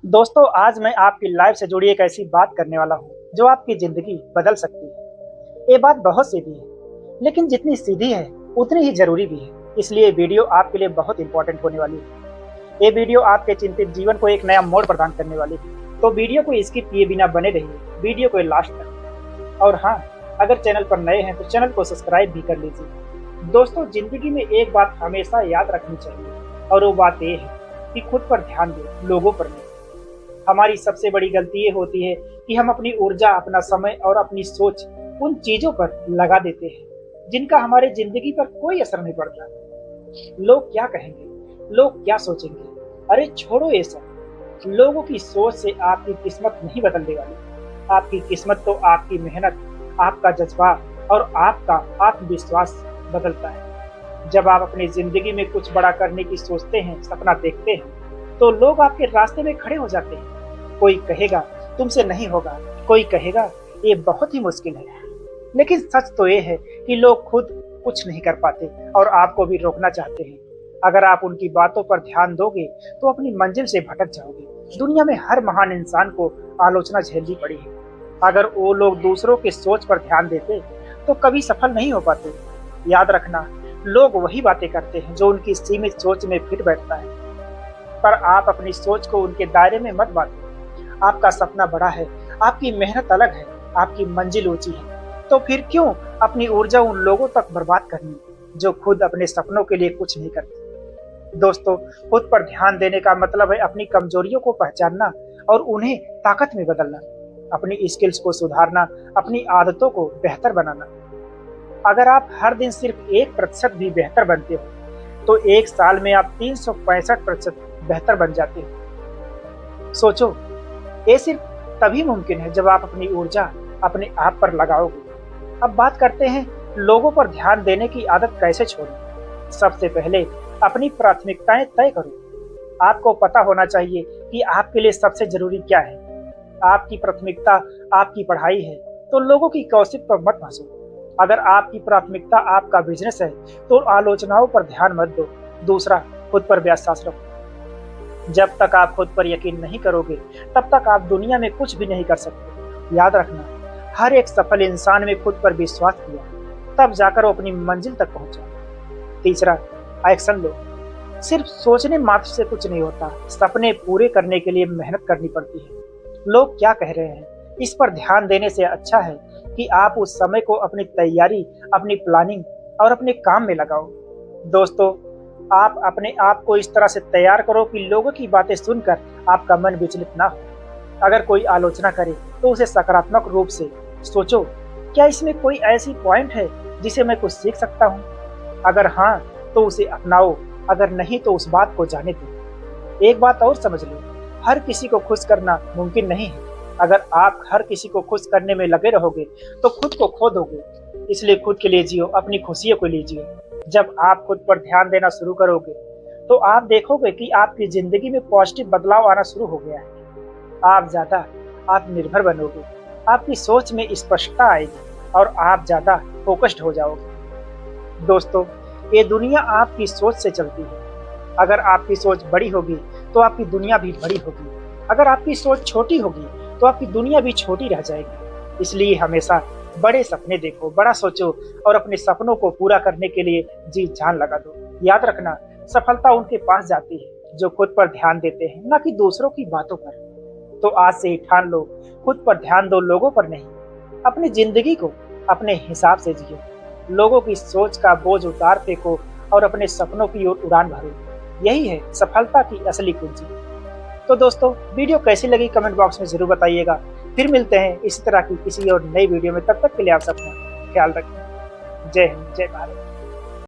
दोस्तों, आज मैं आपकी लाइफ से जुड़ी एक ऐसी बात करने वाला हूँ जो आपकी जिंदगी बदल सकती है। ये बात बहुत सीधी है, लेकिन जितनी सीधी है उतनी ही जरूरी भी है। इसलिए वीडियो आपके लिए बहुत इंपॉर्टेंट होने वाली है। ये वीडियो आपके चिंतित जीवन को एक नया मोड़ प्रदान करने वाली है। तो वीडियो को स्किप किए बिना बने रहिए, वीडियो को लास्ट तक। और हाँ, अगर चैनल पर नए हैं तो चैनल को सब्सक्राइब भी कर लीजिए। दोस्तों, जिंदगी में एक बात हमेशा याद रखनी चाहिए और वो बात ये है कि खुद पर ध्यान दें, लोगों पर नहीं। हमारी सबसे बड़ी गलती ये होती है कि हम अपनी ऊर्जा, अपना समय और अपनी सोच उन चीजों पर लगा देते हैं जिनका हमारे जिंदगी पर कोई असर नहीं पड़ता। लोग क्या कहेंगे, लोग क्या सोचेंगे, अरे छोड़ो ये सब। लोगों की सोच से आपकी किस्मत नहीं बदलने वाली। आपकी किस्मत तो आपकी मेहनत, आपका जज्बा और आपका आत्मविश्वास बदलता है। जब आप अपनी जिंदगी में कुछ बड़ा करने की सोचते हैं, सपना देखते हैं, तो लोग आपके रास्ते में खड़े हो जाते हैं। कोई कहेगा तुमसे नहीं होगा, कोई कहेगा ये बहुत ही मुश्किल है। लेकिन सच तो ये है कि लोग खुद कुछ नहीं कर पाते और आपको भी रोकना चाहते हैं। अगर आप उनकी बातों पर ध्यान दोगे तो अपनी मंजिल से भटक जाओगे। दुनिया में हर महान इंसान को आलोचना झेलनी पड़ी है। अगर वो लोग दूसरों के सोच पर ध्यान देते तो कभी सफल नहीं हो पाते। याद रखना, लोग वही बातें करते हैं जो उनकी सीमित सोच में फिट बैठता है। पर आप अपनी सोच को उनके दायरे में मत बांधो। आपका सपना बड़ा है, आपकी मेहनत अलग है, आपकी मंजिल ऊंची है। तो फिर क्यों अपनी ऊर्जा उन लोगों तक बर्बाद करनी जो खुद अपने सपनों के लिए कुछ नहीं करते। दोस्तों, खुद पर ध्यान देने का मतलब है अपनी कमजोरियों को पहचानना और उन्हें ताकत में बदलना, अपनी स्किल्स को सुधारना, अपनी आदतों को बेहतर बनाना। अगर आप हर दिन सिर्फ 1% भी बेहतर बनते हो तो एक साल में आप 365% बेहतर बन जाते हो। सोचो, ये सिर्फ तभी मुमकिन है जब आप अपनी ऊर्जा अपने आप पर लगाओगे। अब बात करते हैं लोगों पर ध्यान देने की आदत कैसे छोड़ें। सबसे पहले अपनी प्राथमिकताएं तय करो। आपको पता होना चाहिए कि आपके लिए सबसे जरूरी क्या है। आपकी प्राथमिकता आपकी पढ़ाई है तो लोगों की गॉसिप पर मत फंसो। अगर आपकी प्राथमिकता आपका बिजनेस है तो आलोचनाओं पर ध्यान मत दो। दूसरा, खुद पर विश्वास रखो। जब तक आप खुद पर यकीन नहीं करोगे तब तक आप दुनिया में कुछ भी नहीं कर सकते। याद रखना, हर एक सफल इंसान में खुद पर विश्वास किया, तब जाकर वो अपनी मंजिल तक पहुंचा। तीसरा, एक्शन लो। सिर्फ सोचने मात्र से कुछ नहीं होता, सपने पूरे करने के लिए मेहनत करनी पड़ती है। लोग क्या कह रहे हैं, इस पर ध्यान देने से अच्छा है कि आप उस समय को अपनी तैयारी, अपनी प्लानिंग और अपने काम में लगाओ। दोस्तों, आप अपने आप को इस तरह से तैयार करो कि लोगों की बातें सुनकर आपका मन विचलित ना हो। अगर कोई आलोचना करे तो उसे सकारात्मक रूप से सोचो, क्या इसमें कोई ऐसी पॉइंट है जिसे मैं कुछ सीख सकता हूँ। अगर हाँ तो उसे अपनाओ, अगर नहीं तो उस बात को जाने दो। एक बात और समझ लो, हर किसी को खुश करना मुमकिन नहीं है। अगर आप हर किसी को खुश करने में लगे रहोगे तो खुद को खो दोगे। इसलिए खुद के लिए जियो, अपनी खुशियों को लीजिए। जब आप खुद पर ध्यान देना शुरू करोगे तो आप देखोगे कि आपकी जिंदगी में पॉजिटिव बदलाव आना शुरू हो गया है। आप ज्यादा आत्मनिर्भर बनोगे, आपकी सोच में स्पष्टता आएगी और आप ज्यादा फोकस्ड हो जाओगे। दोस्तों, ये दुनिया आपकी सोच से चलती है। अगर आपकी सोच बड़ी होगी तो आपकी दुनिया भी बड़ी होगी। अगर आपकी सोच छोटी होगी तो आपकी दुनिया भी छोटी रह जाएगी। इसलिए हमेशा बड़े सपने देखो, बड़ा सोचो और अपने सपनों को पूरा करने के लिए जी जान लगा दो। याद रखना, सफलता उनके पास जाती है जो खुद पर ध्यान देते हैं, ना कि दूसरों की बातों पर। तो आज से ही ठान लो, खुद पर ध्यान दो, लोगों पर नहीं। अपनी जिंदगी को अपने हिसाब से जियो। लोगों की सोच का बोझ उतार फेंको और अपने सपनों की ओर उड़ान भरो। यही है सफलता की असली कुंजी। तो दोस्तों, वीडियो कैसी लगी कमेंट बॉक्स में जरूर बताइएगा। फिर मिलते हैं इसी तरह की किसी और नई वीडियो में। तब तक के लिए आप सबका ख्याल रखें। जय हिंद, जय भारत।